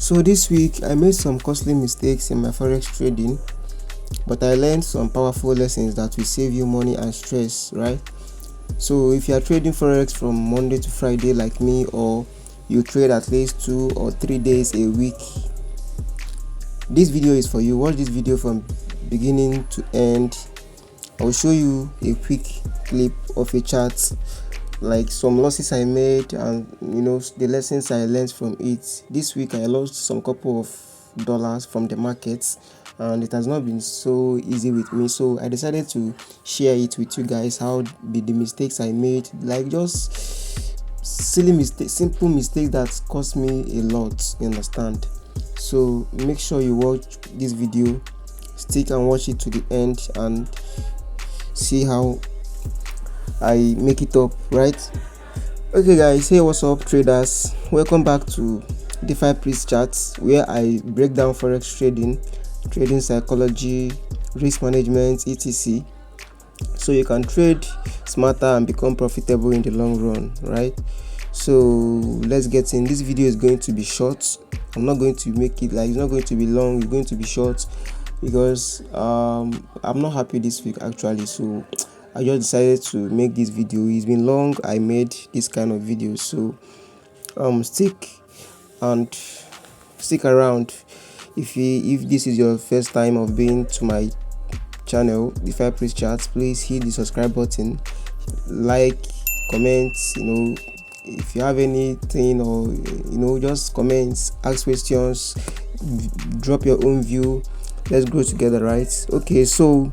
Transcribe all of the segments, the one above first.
So this week I made some costly mistakes in my forex trading, but I learned some powerful lessons that will save you money and stress, right? So if you are trading forex from Monday to Friday like me, or you trade at least 2 or 3 days a week, this video is for you. Watch this video from beginning to end. I'll show you a quick clip of a chart, like some losses I made, and the lessons I learned from it. This week I lost some couple of dollars from the markets, and it has not been so easy with me, so I decided to share it with you guys, how the mistakes I made, like just silly mistakes, simple mistakes that cost me a lot, you understand? So make sure you watch this video, stick and watch it to the end, and see how I make it up, right? Okay guys, hey, what's up traders? Welcome back to DeFi Priest Chats, where I break down forex trading psychology, risk management, etc, so you can trade smarter and become profitable in the long run, right? So let's get in. This video is going to be short. I'm not going to make it, like, it's not going to be long, it's going to be short, because I'm not happy this week actually, so I just decided to make this video. It's been long I made this kind of video, so stick around. If this is your first time of being to my channel, DeFi Priest Chats, please hit the subscribe button, like, comment, if you have anything, or just comments, ask questions, drop your own view. Let's grow together, right? Okay, so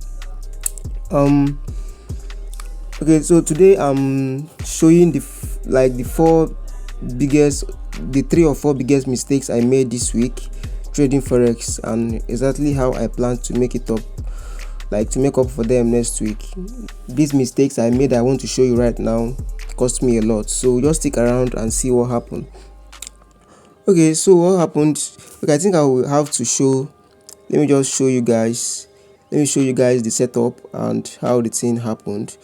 today I'm showing the 3 or 4 biggest mistakes I made this week trading forex, and exactly how I plan to make it up, like to make up for them next week. These mistakes I made, I want to show you right now, cost me a lot, so just stick around and see what happened. Okay, so what happened? Okay, I think I will have to show, let me show you guys the setup and how the thing happened.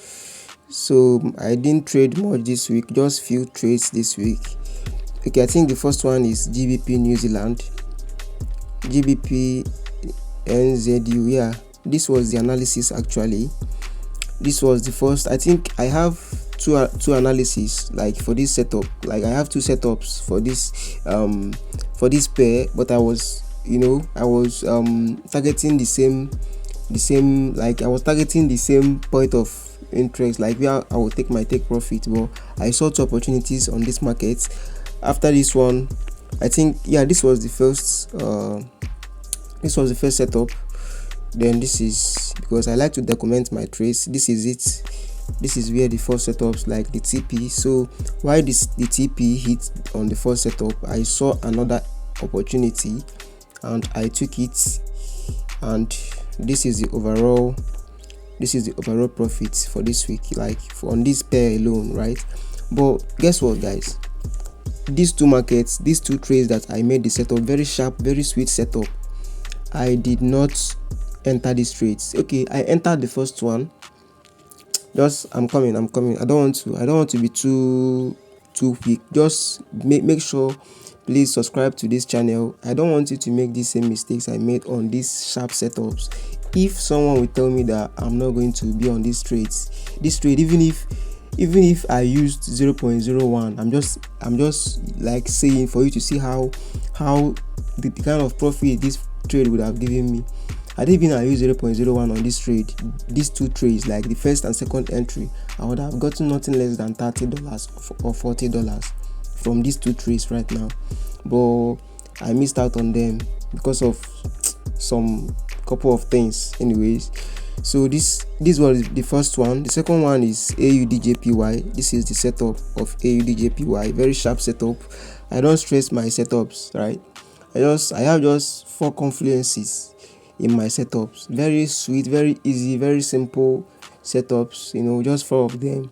So I didn't trade much this week, just few trades this week. Okay, I think the first one is GBP New Zealand, GBP NZU. Yeah, this was the analysis actually. This was the first. I think I have two analyses, like for this setup. Like I have 2 setups for this pair, but I was targeting the same, like I was targeting the same point of interest, like where I will take my take profit. But I saw 2 opportunities on this market. After this one, I think, yeah, this was the first setup. Then this is, because I like to document my trades, this is it. This is where the first setups, like the TP. So while the TP hit on the first setup, I saw another opportunity and I took it, and this is the overall profit for this week, like on this pair alone, right? But guess what, guys? These 2 markets, these 2 trades that I made the setup, very sharp, very sweet setup, I did not enter these trades. Okay, I entered the first one. I'm coming. I don't want to be too quick. Just make sure, please subscribe to this channel. I don't want you to make the same mistakes I made on these sharp setups. If someone will tell me that I'm not going to be on this trade, even if I used 0.01, I'm just like saying for you to see how the kind of profit this trade would have given me. I didn't even use 0.01 on this trade, these 2 trades, like the first and second entry, I would have gotten nothing less than $30 or $40 from these 2 trades right now. But I missed out on them because of some couple of things anyways. So this was the first one. The second one is AUDJPY. This is the setup of AUDJPY, very sharp setup. I don't stress my setups, right? I have just 4 confluences in my setups, very sweet, very easy, very simple setups, just 4 of them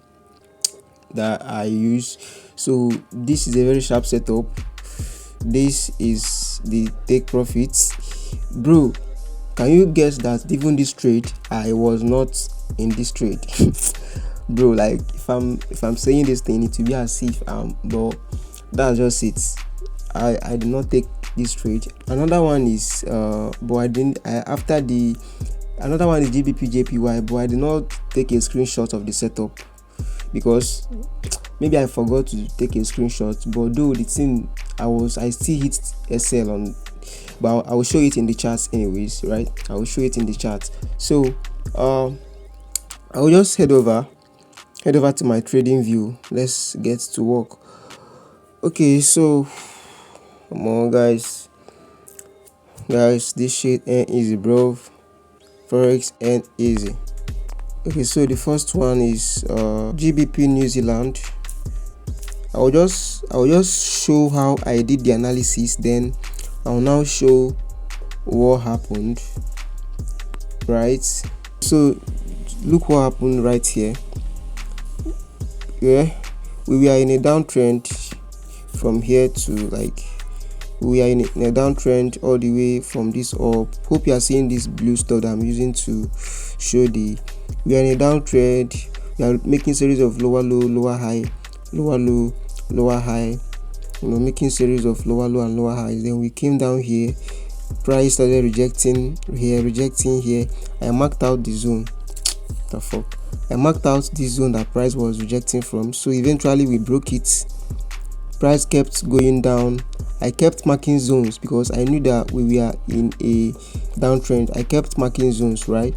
that I use. So this is a very sharp setup. This is the take profits, bro. Can you guess that even this trade, I was not in this trade? Bro, like if I'm saying this thing, it will be as if but that's just it. I did not take this trade. Another one is but I didn't after the another one is GBP but I did not take a screenshot of the setup because maybe I forgot to take a screenshot. But though the thing I still hit SL on, but I will show it in the charts anyways, right? I will show it in the chat. So I will just head over to my trading view. Let's get to work. Okay, so come on guys, this shit ain't easy, bro. Forex ain't easy. Okay, so the first one is GBP New Zealand. I will just show how I did the analysis, then I'll now show what happened, right? So look what happened right here. Yeah, we are in a downtrend from here to like we are in a downtrend all the way from this up. Hope you are seeing this blue stuff that I'm using to show the we are in a downtrend. We are making series of lower low, lower high, lower low, lower high, making series of lower low and lower highs. Then we came down here, price started rejecting here. I marked out the zone. The fuck, I marked out this zone that price was rejecting from. So eventually we broke it. Price kept going down. I kept marking zones because I knew that we were in a downtrend. I kept marking zones, right?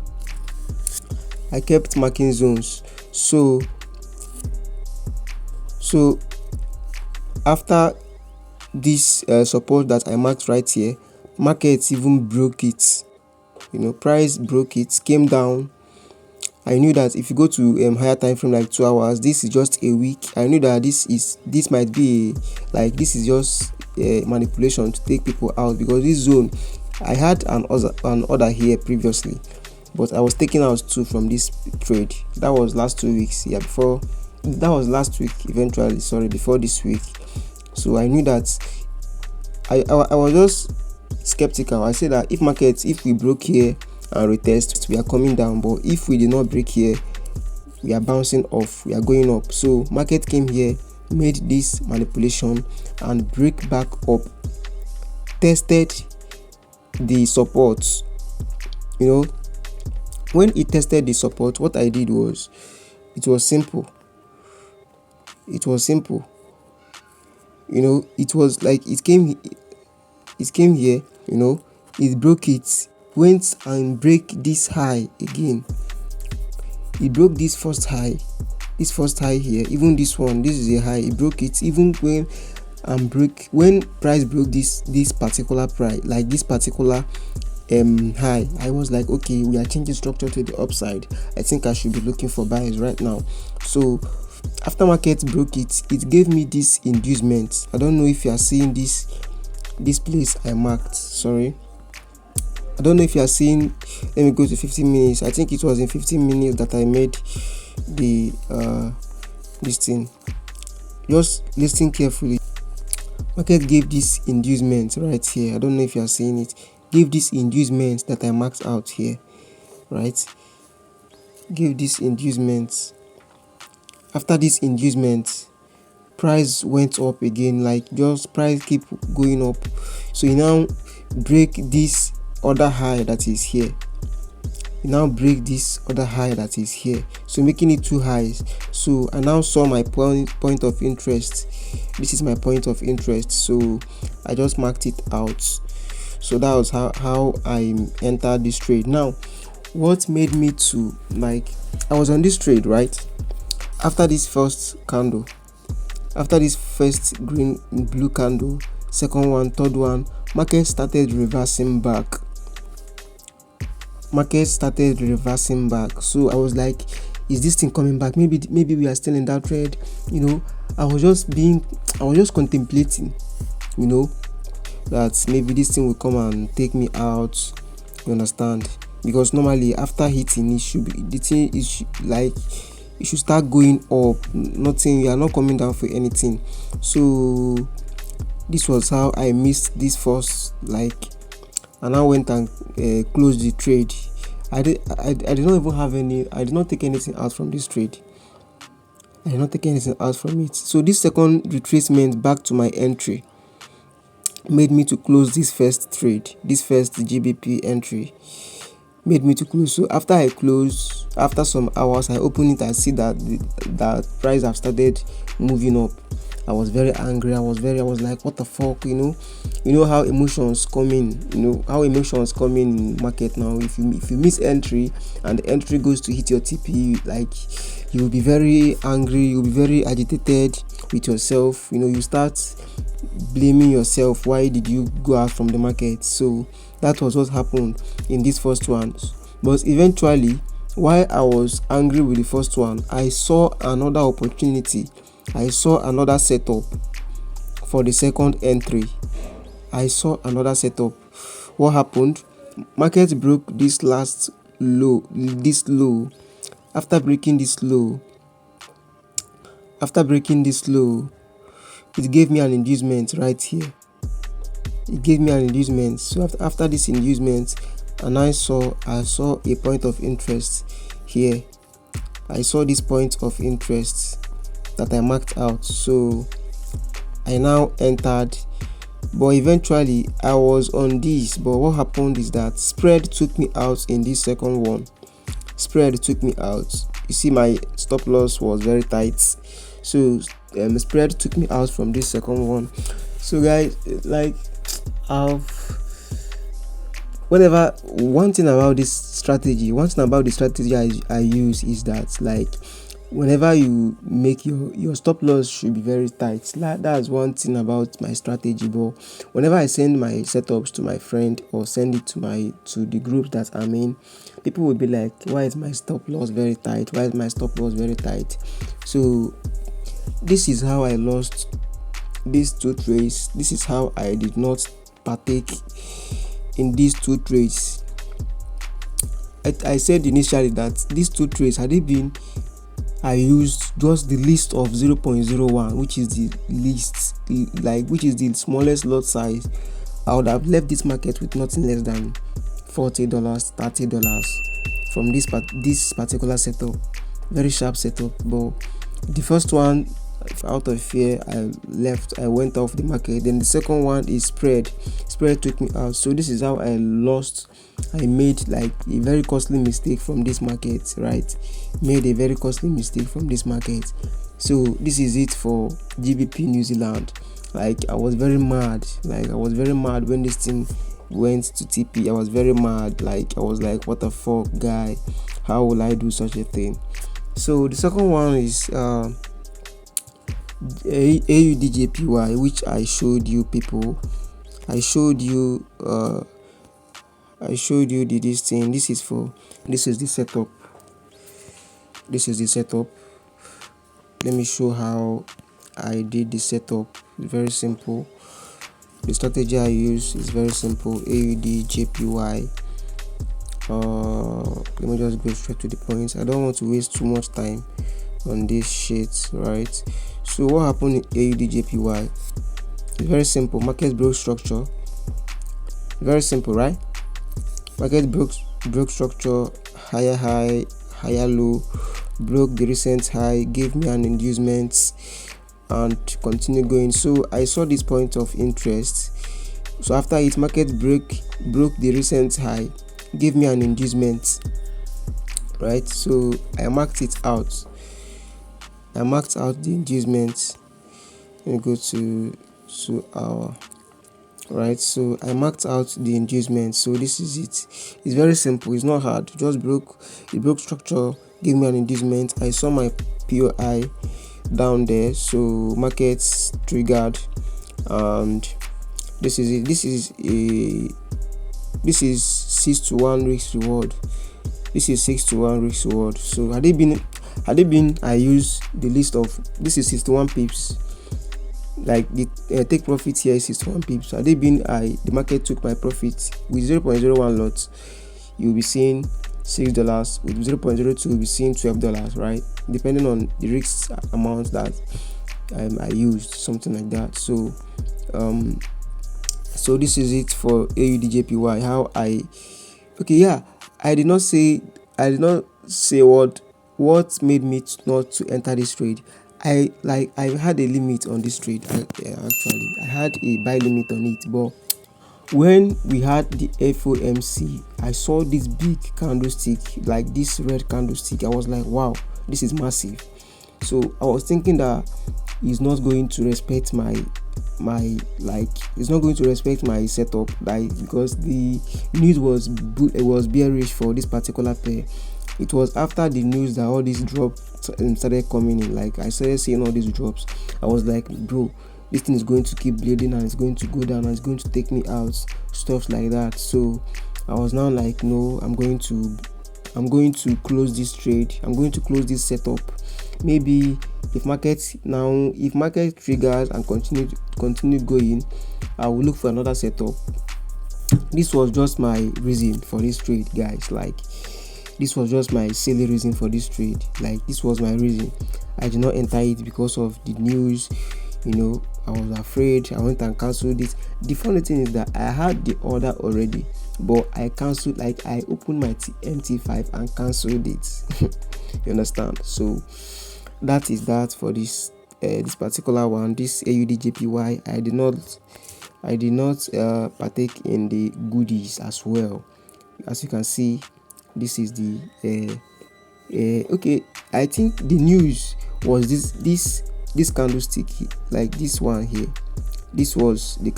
I kept marking zones. So after this support that I marked right here, market even broke it. Price broke it, came down. I knew that if you go to higher time frame like 2 hours, this is just a week. I knew that this might be this is just a manipulation to take people out, because this zone I had an order here previously, but I was taken out too from this trade. That was last 2 weeks. Yeah, before that was last week eventually, sorry, before this week. So I knew that I was just skeptical. I said that if we broke here and retest, we are coming down, but if we did not break here, we are bouncing off, we are going up. So market came here, made this manipulation and break back up, tested the support. When it tested the support, what I did was, it was simple. It was like it came here, it broke it, went and break this high again. It broke this first high here, even this one, this is a high. It broke it even when price broke this particular price, like this particular high. I was like, okay, we are changing structure to the upside. I think I should be looking for buys right now. So after market broke it, it gave me this inducement. I don't know if you are seeing this place I marked. Sorry, I don't know if you are seeing. Let me go to 15 minutes. I think it was in 15 minutes that I made the this thing. Just listen carefully. Market gave this inducement right here. I don't know if you are seeing it. Give this inducement that I marked out here, right? Give this inducement. After this inducement, price went up again, like just price keep going up. So you now break this other high that is here. So making it two highs. So I now saw my point of interest. This is my point of interest, so I just marked it out. So that was how I entered this trade. Now what made me to I was on this trade, right? After this first candle, after this first blue candle, second one, third one, market started reversing back. So I was like, is this thing coming back? Maybe we are still in that trade. I was just contemplating, that maybe this thing will come and take me out. You understand? Because normally after hitting, it should be the thing is it should start going up. Nothing, you are not coming down for anything. So this was how I missed this first and I went and closed the trade. I did not even have any. I did not take anything out from this trade. I did not take anything out from it. So this second retracement back to my entry, made me to close this first trade, this first GBP entry made me to close. So after I close, after some hours, I open it, I see that that price have started moving up. I was very angry. I was like, what the fuck, you know how emotions come in, in market now. If you miss entry and the entry goes to hit your TP, like, you will be very angry, you'll be very agitated with yourself. You start blaming yourself. Why did you go out from the market? So that was what happened in this first one. But eventually, while I was angry with the first one, I saw another opportunity. I saw another setup for the second entry. I saw another setup. What happened? Market broke this last low, this low. After breaking this low, it gave me an inducement right here. It gave me an inducement. So after this inducement, and I saw a point of interest here. I saw this point of interest that I marked out. So I now entered, but eventually I was on this. But what happened is that spread took me out in this second one. Spread took me out. You see, my stop loss was very tight. So spread took me out from this second one. So guys, like, one thing about the strategy I use is that, like, whenever you make your stop loss should be very tight. That's one thing about my strategy. But whenever I send my setups to my friend or send it to the group that I'm in, people will be like, why is my stop loss very tight? Why is my stop loss very tight? So this is how I lost these two trades. This is how I did not partake in these two trades. I said initially that these two trades, had it been, I used just the list of 0.01, which is the least, which is the smallest lot size, I would have left this market with nothing less than $40, $30 from this particular setup. Very sharp setup. But the first one, out of fear, I went off the market. Then the second one is spread took me out. So this is how I lost. I made like a very costly mistake from this market, right? Made a very costly mistake from this market. So this is it for GBP New Zealand. Like, I was very mad. When this thing went to TP. I was very mad. Like, I was like, what the fuck, guy? How will I do such a thing? So the second one is AUDJPY, which I showed you people. I showed you this thing. This is the setup. Let me show how I did the setup. It's very simple. The strategy I use is very simple. AUDJPY. Let me just go straight to the points. I don't want to waste too much time on this shit, right? So what happened in AUDJPY? It's very simple. Market broke structure. Very simple, right? Market broke structure, higher high, higher low, broke the recent high, gave me an inducement, and continue going. So I saw this point of interest. So after it, market broke the recent high, gave me an inducement, right? So I marked it out. I marked out the inducement. Let me go to our right. So I marked out the inducement. So this is it. It's very simple. It's not hard. It broke structure, gave me an inducement. I saw my POI down there. So markets triggered, and this is it. This is 6-to-1 risk reward. This is 6-to-1 risk reward. So had it been I use the list of, this is 61 pips. Like the take profit here is 61 pips. Had it been the market took my profit with 0.01 lots, you'll be seeing $6. With 0.02, you'll be seeing $12, right? Depending on the risk amount that I used, something like that. So so this is it for AUDJPY. I did not say what made me not to enter this trade. I had a limit on this trade. Actually, I had a buy limit on it, but when we had the FOMC, I saw this big candlestick, like this red candlestick. I was like, wow, this is massive. So I was thinking that he's not going to respect he's not going to respect my setup, like, because the news was bearish for this particular pair. It was after the news that all these drops started coming in. Like, I started seeing all these drops. I was like, bro, this thing is going to keep bleeding and it's going to go down and it's going to take me out, stuff like that. So I was now like, no, I'm going to close this trade. I'm going to close this setup. Maybe if market triggers and continue going, I will look for another setup. This was just my reason for this trade, guys. Like, this was just my silly reason for this trade. Like, this was my reason. I did not enter it because of the news. I was afraid. I went and cancelled it. The funny thing is that I had the order already, but I cancelled. Like, I opened my MT5 and cancelled it. You understand? So that is that for this particular one. This AUDJPY, I did not partake in the goodies as well. As you can see, this is the okay. I think the news was this candlestick, like this one here. This was the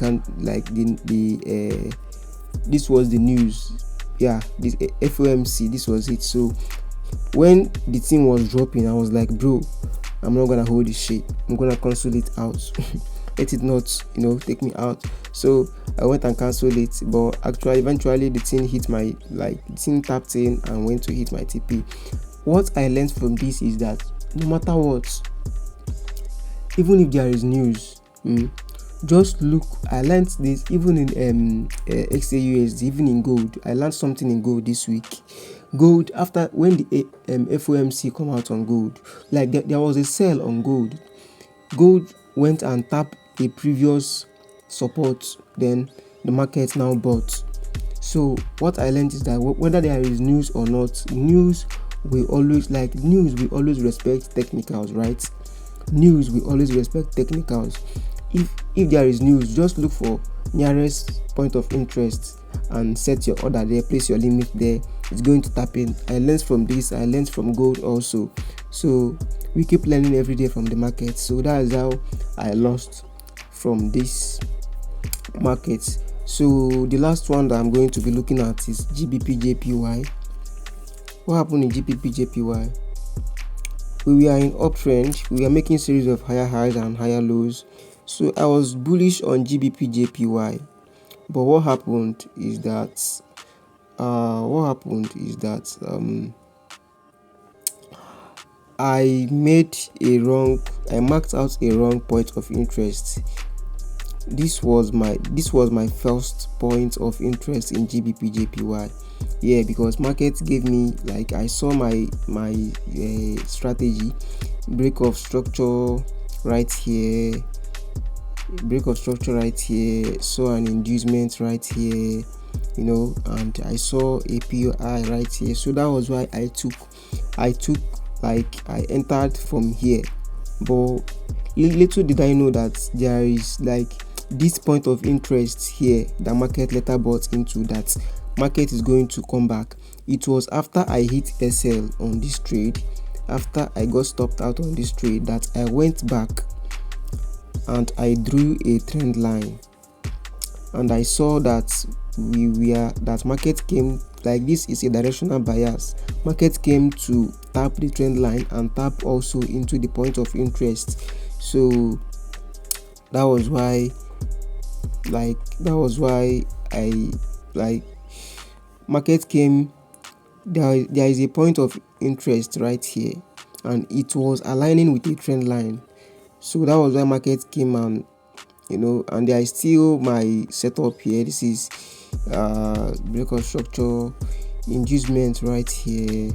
this was the news. Yeah, this FOMC, this was it. So when the thing was dropping, I was like, bro, I'm not gonna hold this shit. I'm gonna cancel it out. Let it not take me out. So I went and cancelled it, but actually eventually the thing hit the thing tapped in and went to hit my TP. What I learned from this is that no matter what, even if there is news, just look. I learned this even in XAUSD, even in gold. I learned something in gold this week. Gold, after when the FOMC come out on gold, like there was a sell on gold. Gold went and tapped a previous support, then the market now bought. So what I learned is that whether there is news or not, news will always respect technicals, right? News will always respect technicals. If there is news, just look for nearest point of interest and set your order there, place your limit there. It's going to tap in. I learned from this. I learned from gold also. So we keep learning every day from the market. So that is how I lost from this market. So the last one that I'm going to be looking at is GBPJPY. What happened in GBPJPY? We are in uptrend. We are making series of higher highs and higher lows. So I was bullish on GBPJPY, but what happened is that I marked out a wrong point of interest. This was my first point of interest in GBPJPY. Yeah, because market gave me, like, I saw my strategy, break of structure right here, saw an inducement right here, and I saw a POI right here. So that was why I entered from here. But little did I know that there is like this point of interest here that market later bought into, that market is going to come back. It was after I hit SL on this trade, after I got stopped out on this trade, that I went back and I drew a trend line, and I saw that that market came, like, this is a directional bias. Market came to tap the trend line and tap also into the point of interest. So that was why market came. There is a point of interest right here, and it was aligning with a trend line. So that was why market came, and and there is still my setup here. This is break of structure, inducement right here,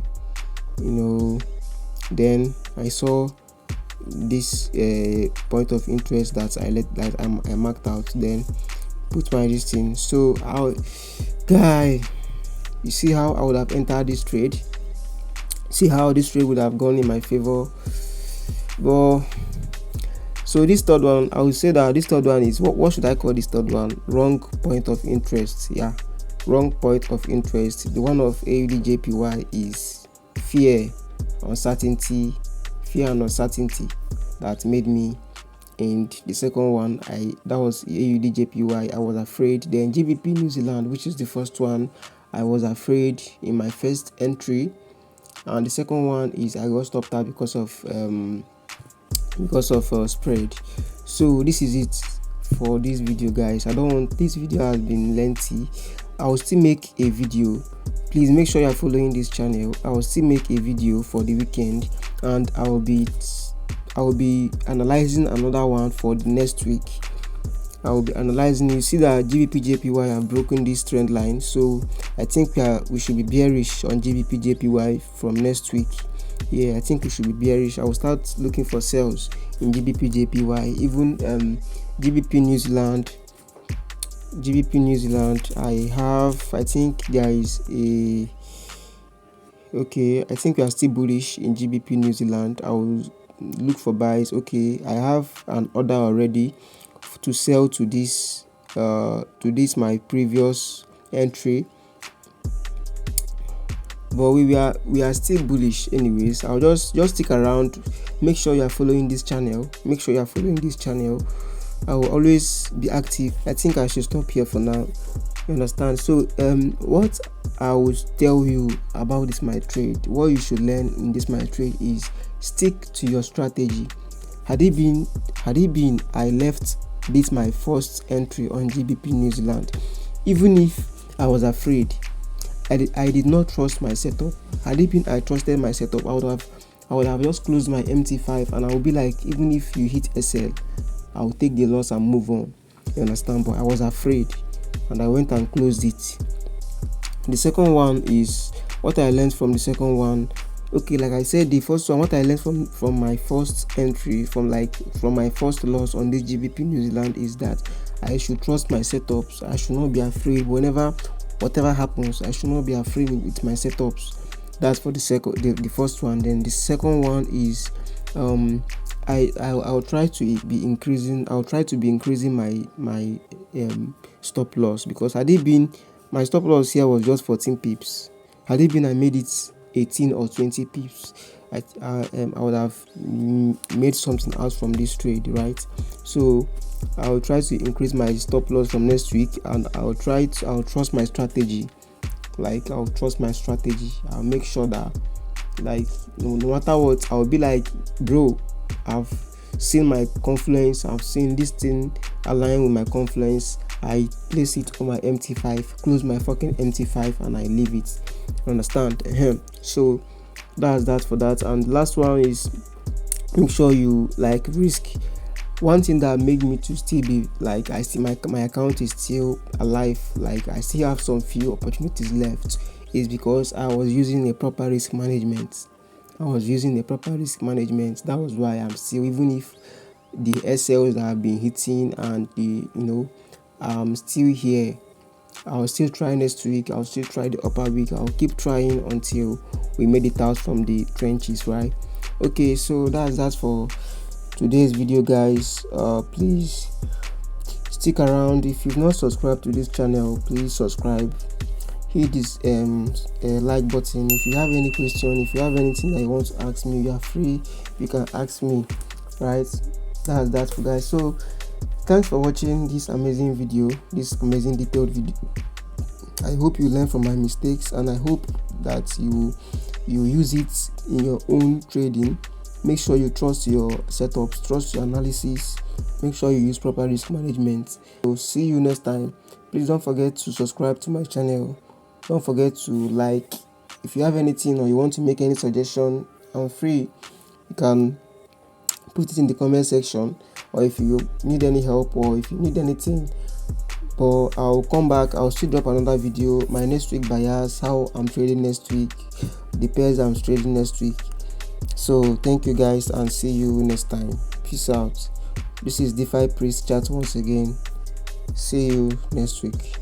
then I saw this point of interest that I marked out, then put my listing. So you see how I would have entered this trade. See how this trade would have gone in my favor. But so this third one, I would say that this third one is what should I call this third one? Wrong point of interest. Yeah, wrong point of interest. The one of AUDJPY is fear, uncertainty, fear and uncertainty that made me. And the second one, that was AUDJPY. I was afraid. Then GBP New Zealand, which is the first one, I was afraid in my first entry. And the second one is I got stopped out because of spread. So this is it for this video, guys. This video has been lengthy. I will still make a video. Please make sure you are following this channel. I will still make a video for the weekend, and I will be analyzing another one for the next week. I will be analyzing. You see that GBP/JPY have broken this trend line, so I think we should be bearish on GBP/JPY from next week. Yeah, I think we should be bearish. I will start looking for sales in GBP/JPY, even GBP New Zealand. I think there is a okay. I think we are still bullish in GBP New Zealand. I will look for buys. Okay, I have an order already to sell to this my previous entry, but we are still bullish anyways. I'll just stick around. Make sure you are following this channel. I will always be active. I think I should stop here for now. You understand? So what I would tell you about this my trade, what you should learn in this my trade is stick to your strategy. Had it been I left this my first entry on GBP New Zealand, even if I was afraid, I did not trust my setup. Had it been I trusted my setup, I would have just closed my MT5, and I would be like, even if you hit SL, I will take the loss and move on. You understand? But I was afraid, and I went and closed it. The second one is what I learned from the second one. Okay, like I said, the first one, what I learned from my first entry, from my first loss on this GBP New Zealand, is that I should trust my setups. I should not be afraid whatever happens. I should not be afraid with my setups. That's for the first one. Then the second one is I'll try to be increasing my stop loss, because had it been my stop loss here was just 14 pips. Had it been I made it 18 or 20 pips, I would have made something out from this trade, right? So I'll try to increase my stop loss from next week, and I'll trust my strategy. I'll make sure that, like, no matter what, I'll be like, bro, I've seen my confluence, I've seen this thing align with my confluence. I place it on my MT5, close my fucking MT5, and I leave it. Understand? So that's that for that. And the last one is make sure you risk. One thing that made me to still be I see my account is still alive, I still have some few opportunities left, is because I was using a proper risk management. That was why I'm still, even if the SLs that have been hitting and I'm still here. I'll still try next week. I'll still try the upper week. I'll keep trying until we made it out from the trenches, right? Okay, so that's that for today's video, guys. Please stick around. If you've not subscribed to this channel, please subscribe. Hit this like button. If you have any question, if you have anything that you want to ask me, you are free. You can ask me, right? That's that for guys. So thanks for watching this amazing video, this amazing detailed video. I hope you learn from my mistakes, and I hope that you use it in your own trading. Make sure you trust your setups, trust your analysis, make sure you use proper risk management. So see you next time. Please don't forget to subscribe to my channel. Don't forget to like. If you have anything or you want to make any suggestion, I'm free. You can put it in the comment section, or if you need any help, or if you need anything. But I'll come back. I'll still drop another video. My next week bias, how I'm trading next week, the pairs I'm trading next week. So thank you guys, and see you next time. Peace out. This is DeFi Priest Chat once again. See you next week.